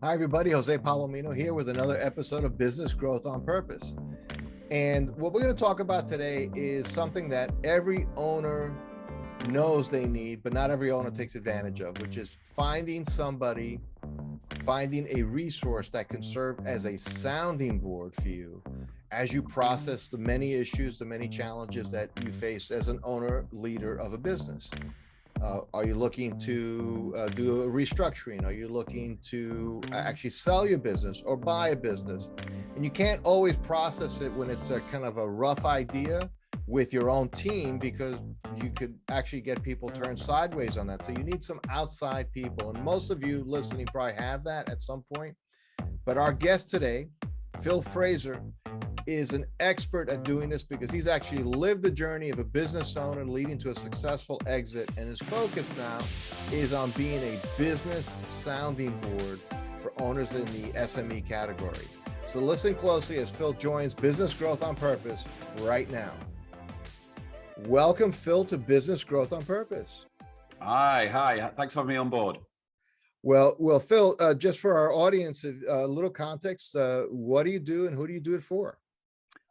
Hi, everybody. Jose Palomino here with another episode of Business Growth on Purpose. And what we're going to talk about today is something that every owner knows they need, but not every owner takes advantage of, which is finding a resource that can serve as a sounding board for you as you process the many issues, the many challenges that you face as an owner, leader of a business. Are you looking to do a restructuring? Are you looking to actually sell your business or buy a business? And you can't always process it when it's a kind of a rough idea with your own team, because you could actually get people turned sideways on that. So you need some outside people. And most of you listening probably have that at some point. But our guest today, Phil Fraser, is an expert at doing this because he's actually lived the journey of a business owner leading to a successful exit, and his focus now is on being a business sounding board for owners in the SME category. So listen closely as Phil joins Business Growth on Purpose right now. Welcome, Phil, to Business Growth on Purpose. Hi. Thanks for having me on board. Well, Phil, just for our audience, a little context, what do you do and who do you do it for?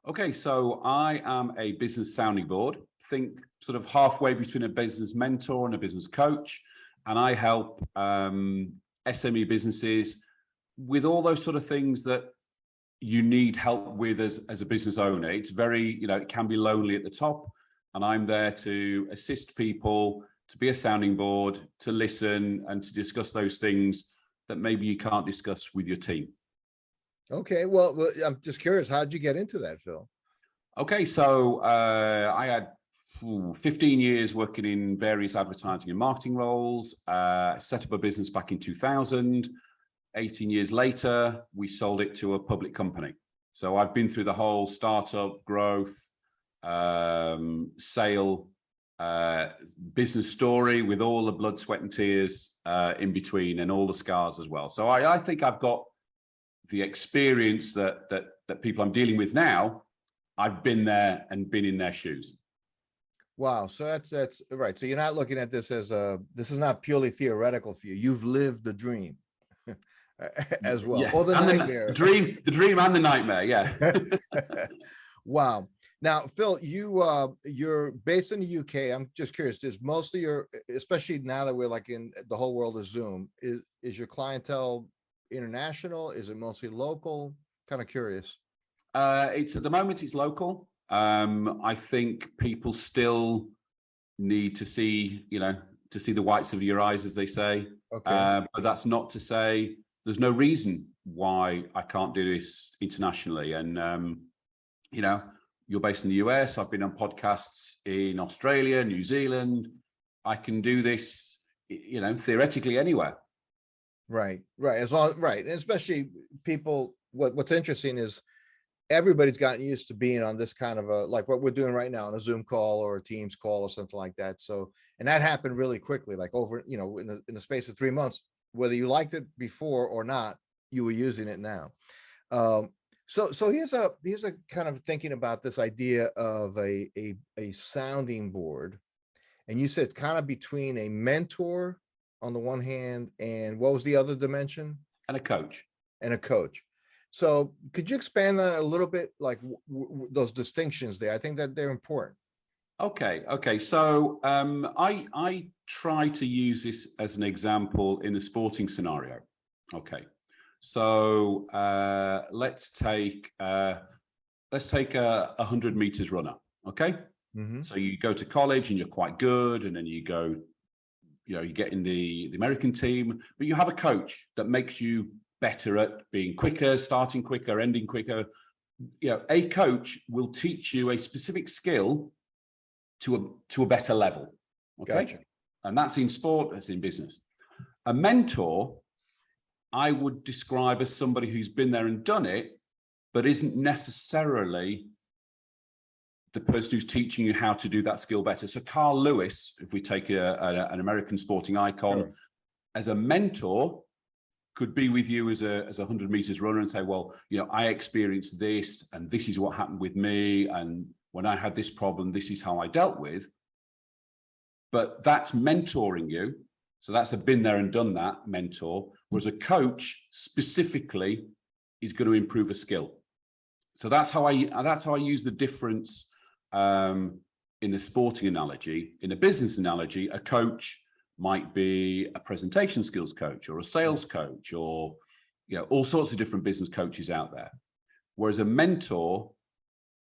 Okay, so I am a business sounding board. Think sort of halfway between a business mentor and a business coach. And I help SME businesses with all those sort of things that you need help with as a business owner. It's very, it can be lonely at the top. And I'm there to assist people, to be a sounding board, to listen and to discuss those things that maybe you can't discuss with your team. Okay, well, I'm just curious, how did you get into that, Phil? Okay, so I had 15 years working in various advertising and marketing roles, set up a business back in 2000. 18 years later, we sold it to a public company. So I've been through the whole startup, growth, sale, business story with all the blood, sweat and tears in between, and all the scars as well. So I think I've got the experience that people I'm dealing with now. I've been there and been in their shoes. Wow. So that's right. So you're not looking at this as this is not purely theoretical for you. You've lived the dream as well. Yes. Or the nightmare. The dream and the nightmare. Yeah. Wow. Now, Phil, you're based in the UK. I'm just curious, is most of your, especially now that we're like in the whole world is Zoom, is your clientele international? Is it mostly local? Kind of curious. It's at the moment it's local. I think people still need to see, the whites of your eyes, as they say. Okay. But that's not to say there's no reason why I can't do this internationally. And you're based in the US. I've been on podcasts in Australia, New Zealand. I can do this, theoretically anywhere. Right. As long right, and especially people. What's interesting is everybody's gotten used to being on this kind of a, like what we're doing right now, on a Zoom call or a Teams call or something like that. So, and that happened really quickly, like over, in the space of 3 months, whether you liked it before or not, you were using it now. So here's a kind of thinking about this idea of a sounding board, and you said it's kind of between a mentor on the one hand, and what was the other dimension? And a coach. So could you expand on that a little bit, like those distinctions there? I think that they're important. Okay. So I try to use this as an example in the sporting scenario. Okay. So let's take a 100 meters runner. Okay. Mm-hmm. So you go to college and you're quite good, and then you go, you get in the American team, but you have a coach that makes you better at being quicker, starting quicker, ending quicker. A coach will teach you a specific skill to a better level. Okay. Gotcha. And that's in sport, that's in business. A mentor, I would describe as somebody who's been there and done it, but isn't necessarily the person who's teaching you how to do that skill better. So Carl Lewis, if we take an American sporting icon, sure, as a mentor, could be with you as a 100 meters runner and say, well, I experienced this, and this is what happened with me, and when I had this problem, this is how I dealt with. But that's mentoring you. So that's a been there and done that mentor, whereas a coach specifically is going to improve a skill. So that's how I use the difference in the sporting analogy. In a business analogy, a coach might be a presentation skills coach or a sales coach, or all sorts of different business coaches out there. Whereas a mentor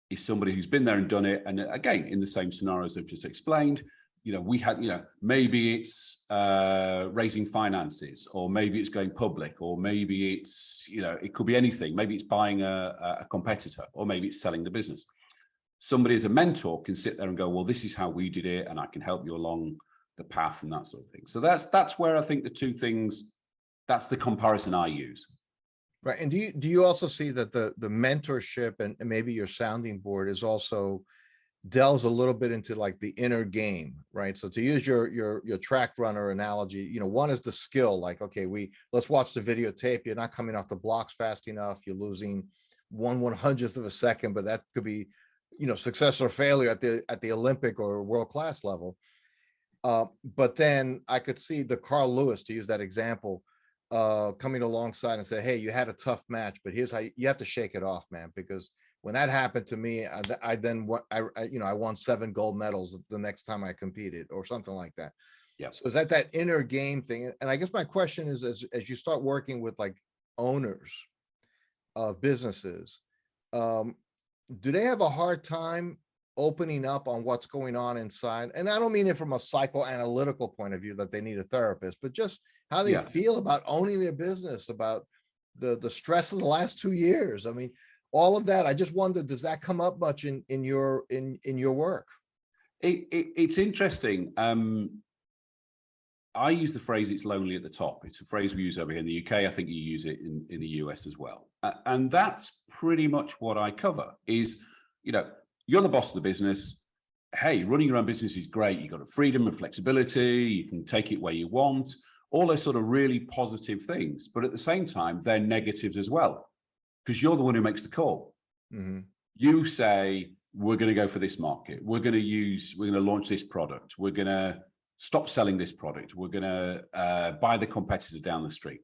is somebody who's been there and done it. And again, in the same scenarios I've just explained, we had, maybe it's raising finances, or maybe it's going public, or maybe it's, it could be anything. Maybe it's buying a competitor, or maybe it's selling the business. Somebody as a mentor can sit there and go, well, this is how we did it, and I can help you along the path and that sort of thing. So that's where I think the two things, that's the comparison I use. Right. And do you also see that the mentorship and maybe your sounding board is also delves a little bit into like the inner game, right? So to use your track runner analogy, one is the skill, like, okay, let's watch the videotape. You're not coming off the blocks fast enough. You're losing 1/100th of a second, but that could be, success or failure at the Olympic or world class level. But then I could see the Carl Lewis, to use that example, coming alongside and say, hey, you had a tough match, but here's how you have to shake it off, man, because when that happened to me, I won 7 gold medals the next time I competed, or something like that. Yeah. So is that inner game thing? And I guess my question is, as you start working with like owners of businesses, do they have a hard time opening up on what's going on inside? And I don't mean it from a psychoanalytical point of view that they need a therapist, but just how they feel about owning their business, about the stress of the last 2 years. I mean, all of that. I just wonder, does that come up much in your work? It's interesting. I use the phrase, it's lonely at the top. It's a phrase we use over here in the UK. I think you use it in the US as well. And that's pretty much what I cover is, you're the boss of the business. Hey, running your own business is great. You've got a freedom and flexibility. You can take it where you want. All those sort of really positive things. But at the same time, they're negatives as well, because you're the one who makes the call. Mm-hmm. You say, we're going to go for this market. We're going to launch this product. We're going to stop selling this product. We're going to buy the competitor down the street.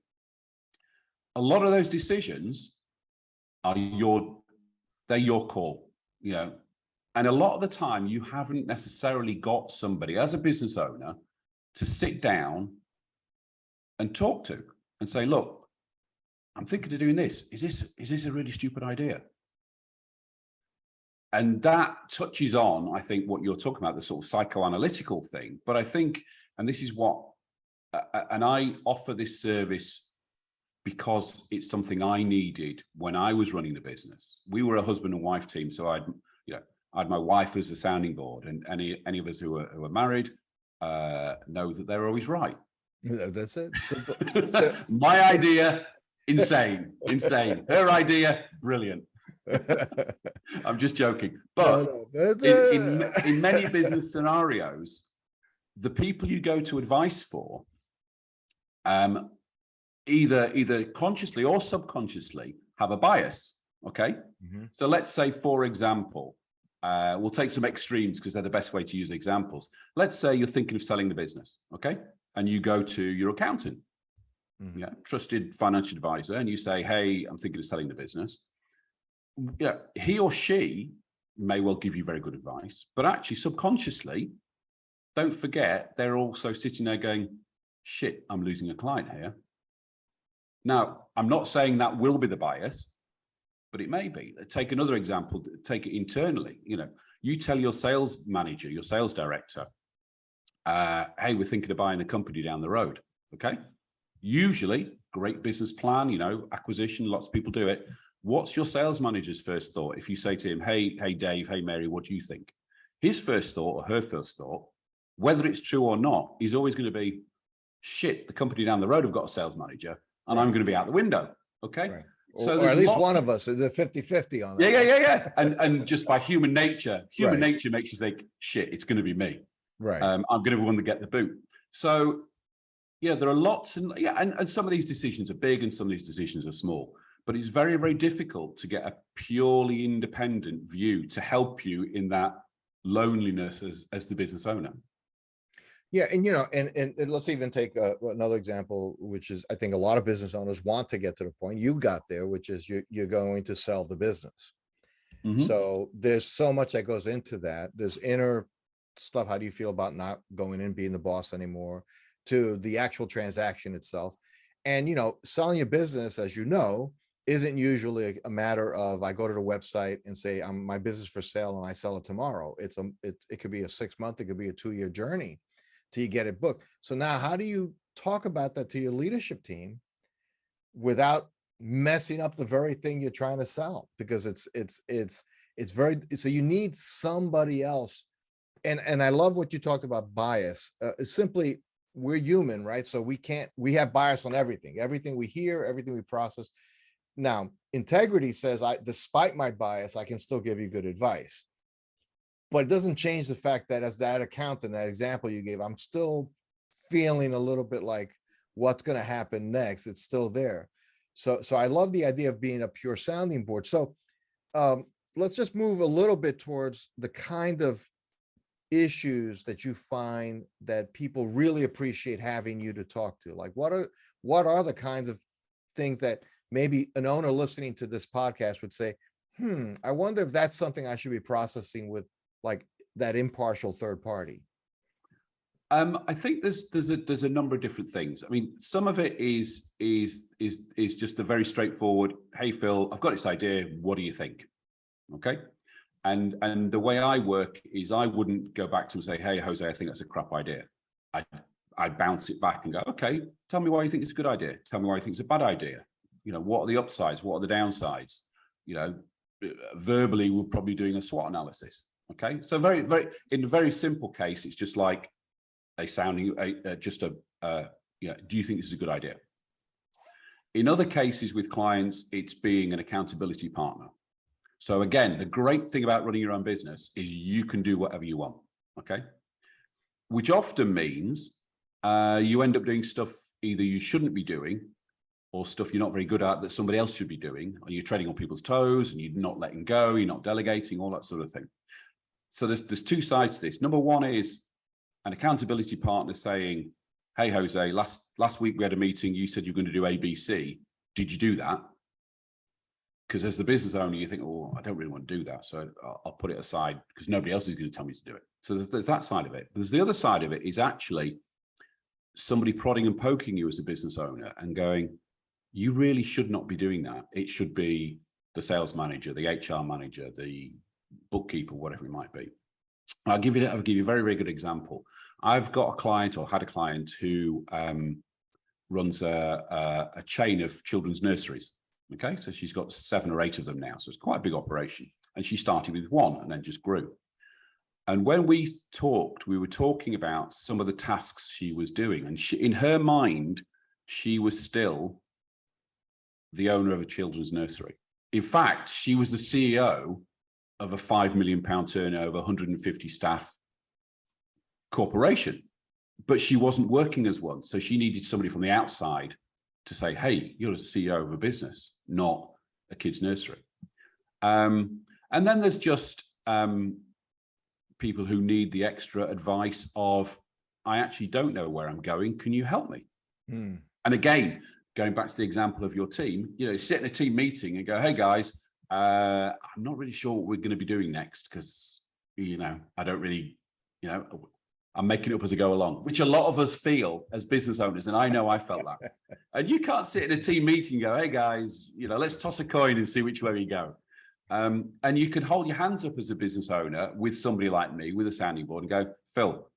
A lot of those decisions are they're your call, and a lot of the time you haven't necessarily got somebody as a business owner to sit down and talk to and say, look, I'm thinking of doing this. Is this a really stupid idea? And that touches on, I think, what you're talking about, the sort of psychoanalytical thing. But I think, and this is what, and I offer this service because it's something I needed when I was running the business. We were a husband and wife team, so I had my wife as a sounding board, and any of us who are married know that they're always right. That's it. My idea, insane. Her idea, brilliant. I'm just joking. But in many business scenarios, the people you go to advice for, either consciously or subconsciously, have a bias. Okay. Mm-hmm. So let's say, for example, we'll take some extremes because they're the best way to use examples. Let's say you're thinking of selling the business. Okay. And you go to your accountant, mm-hmm. Trusted financial advisor, and you say, hey, I'm thinking of selling the business. He or she may well give you very good advice, but actually subconsciously, don't forget, they're also sitting there going, shit, I'm losing a client here. Now, I'm not saying that will be the bias, but it may be. Take another example, take it internally. You tell your sales manager, your sales director, hey, we're thinking of buying a company down the road. Okay. Usually, great business plan, acquisition, lots of people do it. What's your sales manager's first thought? If you say to him, hey, Dave, hey, Mary, what do you think? His first thought or her first thought, whether it's true or not, is always going to be, shit, the company down the road have got a sales manager and I'm going to be out the window. Okay. Right. So or at least one of us is a 50-50 on that. Yeah. And just by human nature nature makes you think, shit, it's going to be me. Right. I'm going to be one to get the boot. So, there are lots and some of these decisions are big and some of these decisions are small. But it's very, very difficult to get a purely independent view to help you in that loneliness as the business owner. Yeah, and and let's even take another example, which is I think a lot of business owners want to get to the point you got there, which is you're going to sell the business. Mhm. So there's so much that goes into that. There's inner stuff. How do you feel about not going in, being the boss anymore, to the actual transaction itself? And selling a business, as you know, isn't usually a matter of I go to the website and say I'm my business for sale and I sell it tomorrow. It could be a 6 month, it could be a 2 year journey till you get it booked. So now how do you talk about that to your leadership team without messing up the very thing you're trying to sell? Because it's very, so you need somebody else. And I love what you talked about bias. It's simply, we're human, right? So we have bias on everything we hear, everything we process. Now integrity says, despite my bias, I can still give you good advice, but it doesn't change the fact that as that accountant, that example you gave, I'm still feeling a little bit like what's going to happen next. It's still there. So I love the idea of being a pure sounding board. So let's just move a little bit towards the kind of issues that you find that people really appreciate having you to talk to. Like what are the kinds of things that maybe an owner listening to this podcast would say, I wonder if that's something I should be processing with, like, that impartial third party. I think there's a number of different things. I mean, some of it is just a very straightforward, hey Phil, I've got this idea, what do you think? Okay. And the way I work is I wouldn't go back to him and say, hey Jose, I think that's a crap idea. I'd bounce it back and go, okay, tell me why you think it's a good idea. Tell me why you think it's a bad idea. What are the upsides? What are the downsides? Verbally, we're probably doing a SWOT analysis. Okay. So in a very simple case, it's just like do you think this is a good idea? In other cases with clients, it's being an accountability partner. So again, the great thing about running your own business is you can do whatever you want, okay? Which often means you end up doing stuff either you shouldn't be doing or stuff you're not very good at that somebody else should be doing, or you're treading on people's toes and you're not letting go, you're not delegating, all that sort of thing. So there's two sides to this. Number one is an accountability partner saying, hey, Jose, last week we had a meeting, you said you're going to do ABC. Did you do that? Because as the business owner, you think, oh, I don't really want to do that. So I'll put it aside because nobody else is going to tell me to do it. So there's that side of it. But there's the other side of it is actually somebody prodding and poking you as a business owner and going, you really should not be doing that. It should be the sales manager, the HR manager, the bookkeeper, whatever it might be. I'll give you a very, very good example. I've got a client, or had a client, who runs a chain of children's nurseries. Okay, so she's got 7 or 8 of them now, so it's quite a big operation. And she started with 1 and then just grew. And when we talked, we were talking about some of the tasks she was doing, and in her mind, she was still the owner of a children's nursery. In fact, she was the CEO of a £5 million turnover, 150 staff corporation, but she wasn't working as one. So she needed somebody from the outside to say, hey, you're the CEO of a business, not a kid's nursery. And then there's just people who need the extra advice of, I actually don't know where I'm going. Can you help me? And again, going back to the example of your team, sit in a team meeting and go, hey guys, I'm not really sure what we're going to be doing next because, I don't really, I'm making it up as I go along, which a lot of us feel as business owners. And I know I felt that. And you can't sit in a team meeting and go, hey guys, let's toss a coin and see which way we go. And you can hold your hands up as a business owner with somebody like me with a sounding board and go, Phil,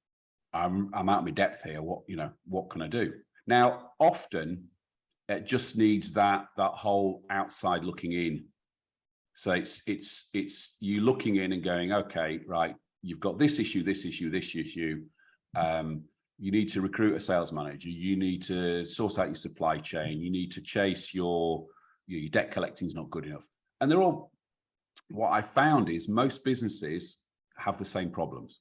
I'm out of my depth here. What can I do? Now, often it just needs that whole outside looking in. So it's you looking in and going, okay, right, you've got this issue, this issue, this issue. You need to recruit a sales manager. You need to sort out your supply chain. You need to chase your debt collecting is not good enough. And they're all, what I found is most businesses have the same problems.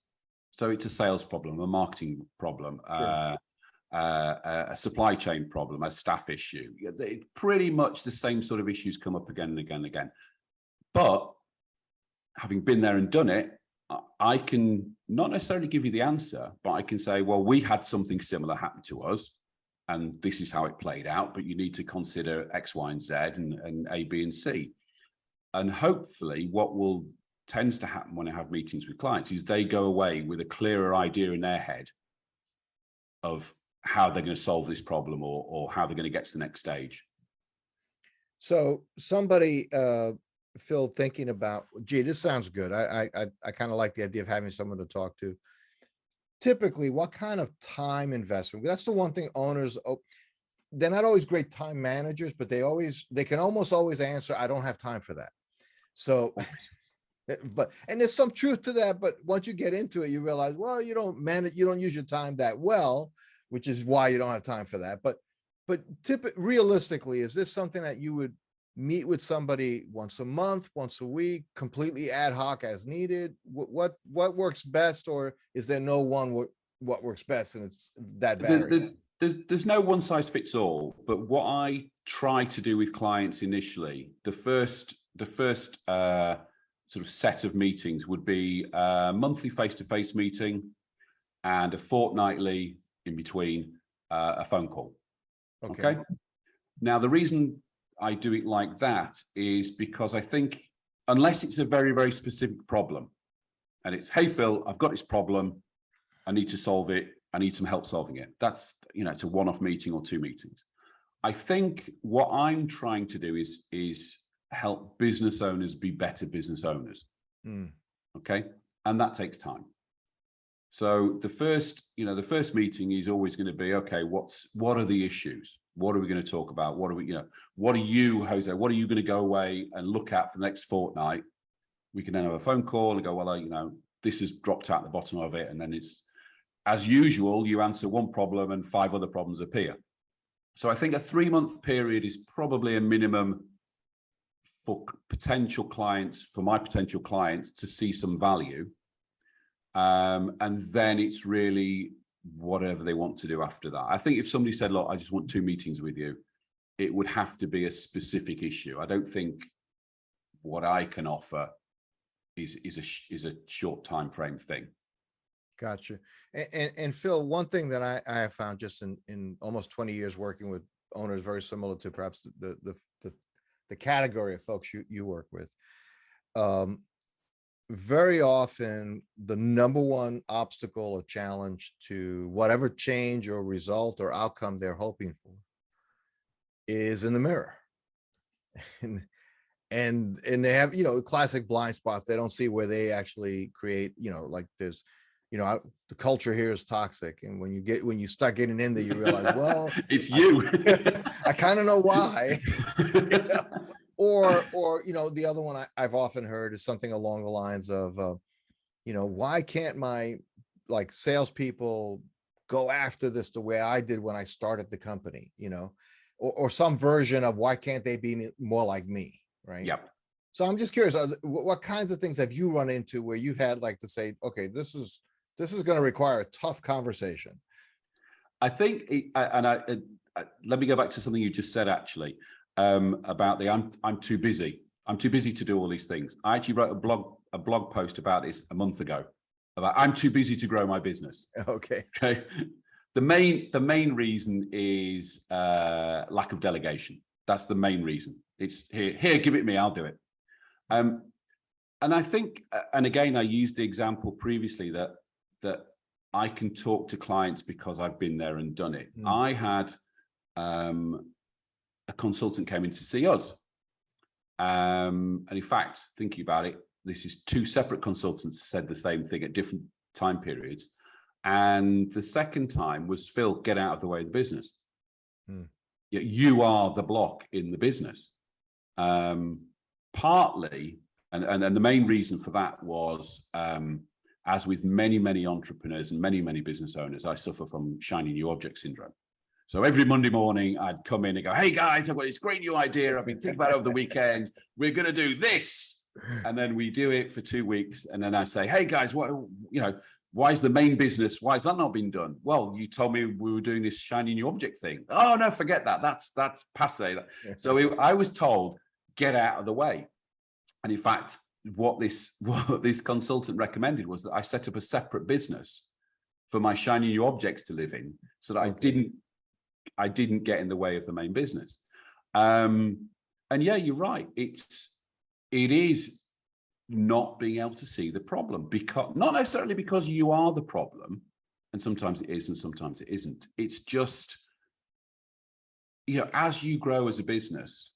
So it's a sales problem, a marketing problem, sure. A supply chain problem, a staff issue. Pretty much the same sort of issues come up again and again and again. But having been there and done it, I can not necessarily give you the answer, but I can say, well, we had something similar happen to us, and this is how it played out, but you need to consider X, Y, and Z, and A, B, and C. And hopefully what tends to happen when I have meetings with clients is they go away with a clearer idea in their head of how they're going to solve this problem, or how they're going to get to the next stage. So somebody, Phil, thinking about, gee, this sounds good. I kind of like the idea of having someone to talk to. Typically, what kind of time investment? That's the one thing owners, they're not always great time managers, but they can almost always answer, I don't have time for that. So, and there's some truth to that, but once you get into it, you realize, well, you don't use your time that well, which is why you don't have time for that. But realistically, is this something that you would meet with somebody once a month, once a week, completely ad hoc as needed? What works best, or is there no one what works best, and it's that varied? There's no one size fits all, but what I try to do with clients initially, the first sort of set of meetings would be a monthly face-to-face meeting, and a fortnightly in between, a phone call. Okay. Now, the reason I do it like that is because I think, unless it's a very, very specific problem, and it's, hey, Phil, I've got this problem, I need to solve it, I need some help solving it. That's, it's a one-off meeting or two meetings. I think what I'm trying to do is help business owners be better business owners. Okay. And that takes time. So the first meeting is always going to be, okay, what are the issues? What are we going to talk about? What are you, Jose, what are you going to go away and look at for the next fortnight? We can then have a phone call and go, well, this has dropped out the bottom of it. And then it's, as usual, you answer one problem and 5 other problems appear. So I think a 3-month period is probably a minimum for potential clients, for my potential clients to see some value. And then it's really whatever they want to do after that. I think if somebody said, look, I just want 2 meetings with you, it would have to be a specific issue. I don't think what I can offer is a short time frame thing. Gotcha. And Phil, one thing that I have found just in almost 20 years working with owners, very similar to perhaps the category of folks you work with, very often the number one obstacle or challenge to whatever change or result or outcome they're hoping for is in the mirror. And they have, classic blind spots. They don't see where they actually create, like there's, the culture here is toxic. And when you start getting in there, you realize, well, it's you. I kind of know why. Or the other one I've often heard is something along the lines of, why can't my salespeople go after this the way I did when I started the company, or some version of why can't they be more like me, right? Yep. So I'm just curious, what kinds of things have you run into where you've had to say, okay, this is going to require a tough conversation? I think, let me go back to something you just said, actually. About the I'm too busy. I'm too busy to do all these things. I actually wrote a blog post about this a month ago, about I'm too busy to grow my business. Okay. The main reason is lack of delegation. That's the main reason. It's here, give it me, I'll do it. And I think, and again, I used the example previously that I can talk to clients because I've been there and done it. I had a consultant came in to see us. And in fact, thinking about it, this is 2 separate consultants said the same thing at different time periods. And the second time was, Phil, get out of the way of the business. You are the block in the business. Partly, and the main reason for that was, as with many, many entrepreneurs and many, many business owners, I suffer from shiny new object syndrome. So every Monday morning, I'd come in and go, hey, guys, I've got this great new idea. I've been thinking about it over the weekend. We're going to do this. And then we do it for 2 weeks. And then I say, hey, guys, why is the main business, why has that not been done? Well, you told me we were doing this shiny new object thing. Oh, no, forget that. That's passé. So I was told, get out of the way. And in fact, what this consultant recommended was that I set up a separate business for my shiny new objects to live in, so that I didn't get in the way of the main business. And yeah, you're right. It is not being able to see the problem, because not necessarily because you are the problem, and sometimes it is and sometimes it isn't. It's just, as you grow as a business,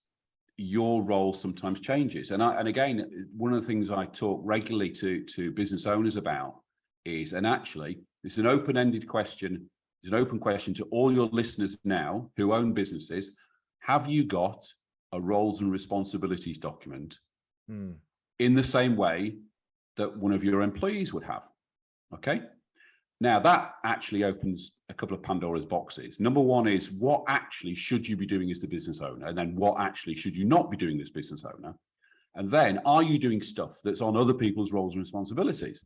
your role sometimes changes. And again, one of the things I talk regularly to business owners about is, and actually it's an open-ended question, it's an open question to all your listeners now who own businesses: have you got a roles and responsibilities document in the same way that one of your employees would have? Okay. Now that actually opens a couple of Pandora's boxes. Number one is, what actually should you be doing as the business owner? And then what actually should you not be doing as business owner? And then, are you doing stuff that's on other people's roles and responsibilities?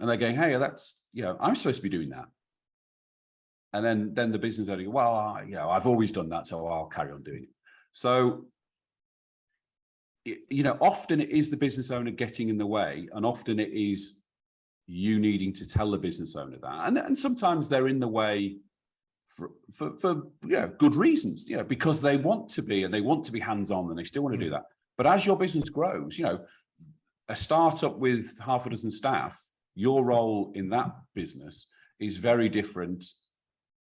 And they're going, hey, that's, I'm supposed to be doing that. And then the business owner goes, well, I've always done that, so I'll carry on doing it. So, often it is the business owner getting in the way, and often it is you needing to tell the business owner that. And sometimes they're in the way for good reasons, because they want to be, and they want to be hands-on, and they still want to do that. But as your business grows, a startup with half a dozen staff, your role in that business is very different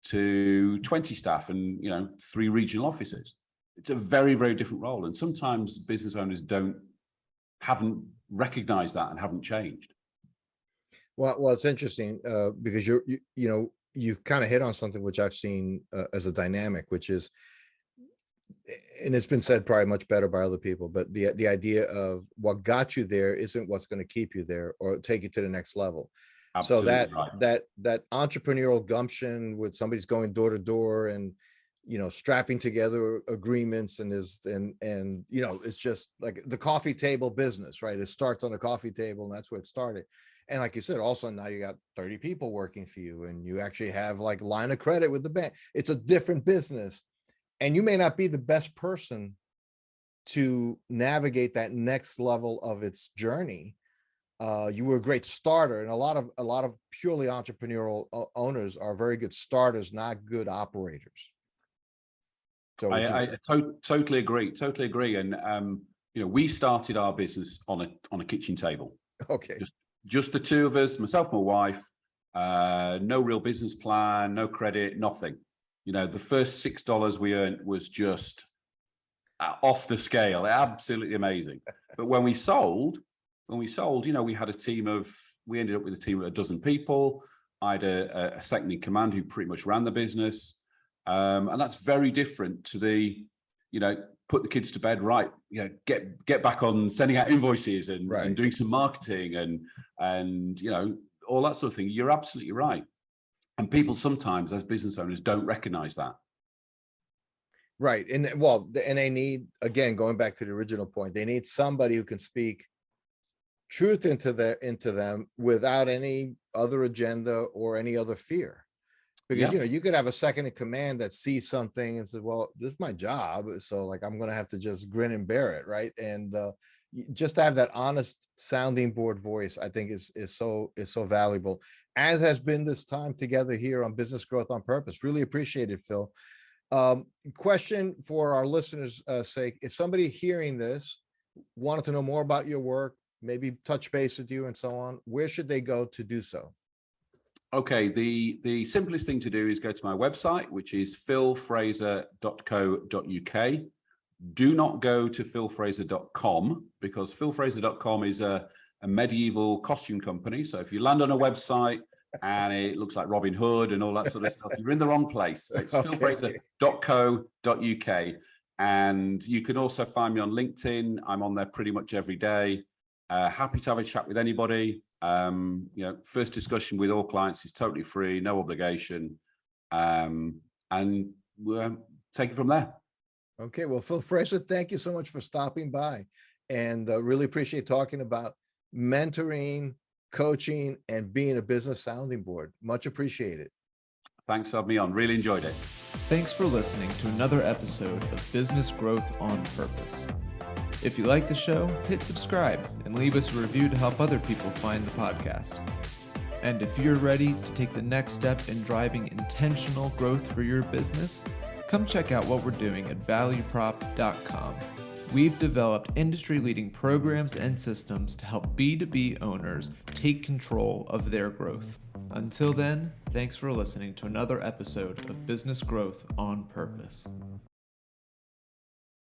to 20 staff and 3 regional offices. It's a very, very different role. And sometimes business owners haven't recognized that and haven't changed. Well, it's interesting because you've kind of hit on something which I've seen as a dynamic, which is, and it's been said probably much better by other people, but the idea of what got you there isn't what's going to keep you there or take you to the next level. Absolutely. So that entrepreneurial gumption with somebody's going door to door and strapping together agreements and it's just like the coffee table business, right? It starts on the coffee table, and that's where it started. And like you said, also now you got 30 people working for you, and you actually have like line of credit with the bank. It's a different business, and you may not be the best person to navigate that next level of its journey. You were a great starter, and a lot of purely entrepreneurial owners are very good starters, not good operators. So I totally agree. And we started our business on a kitchen table. Okay. Just the two of us, myself, my wife, no real business plan, no credit, nothing. The first $6 we earned was just off the scale, absolutely amazing. But when we sold, we had we ended up with a team of a dozen people. I had a second in command who pretty much ran the business. And that's very different to the, put the kids to bed, right? Get back on sending out invoices and doing some marketing and all that sort of thing. You're absolutely right. And people sometimes, as business owners, don't recognize that. Right. And they need, again, going back to the original point, they need somebody who can speak truth into them without any other agenda or any other fear. Because you could have a second in command that sees something and says, well, this is my job, so like I'm going to have to just grin and bear it, right? And just to have that honest sounding board voice, I think is so valuable, as has been this time together here on Business Growth on Purpose. Really appreciate it, Phil. Question for our listeners' sake: if somebody hearing this wanted to know more about your work, maybe touch base with you and so on, where should they go to do so? Okay, the simplest thing to do is go to my website, which is philfraser.co.uk. Do not go to philfraser.com, because philfraser.com is a medieval costume company. So if you land on a website and it looks like Robin Hood and all that sort of stuff, you're in the wrong place. So it's philfraser.co.uk. And you can also find me on LinkedIn. I'm on there pretty much every day. Happy to have a chat with anybody. First discussion with all clients is totally free, no obligation, and we'll take it from there. Okay, well, Phil Fraser, thank you so much for stopping by, and really appreciate talking about mentoring, coaching, and being a business sounding board. Much appreciated. Thanks for having me on. Really enjoyed it. Thanks for listening to another episode of Business Growth on Purpose. If you like the show, hit subscribe and leave us a review to help other people find the podcast. And if you're ready to take the next step in driving intentional growth for your business, come check out what we're doing at valueprop.com. We've developed industry-leading programs and systems to help B2B owners take control of their growth. Until then, thanks for listening to another episode of Business Growth on Purpose.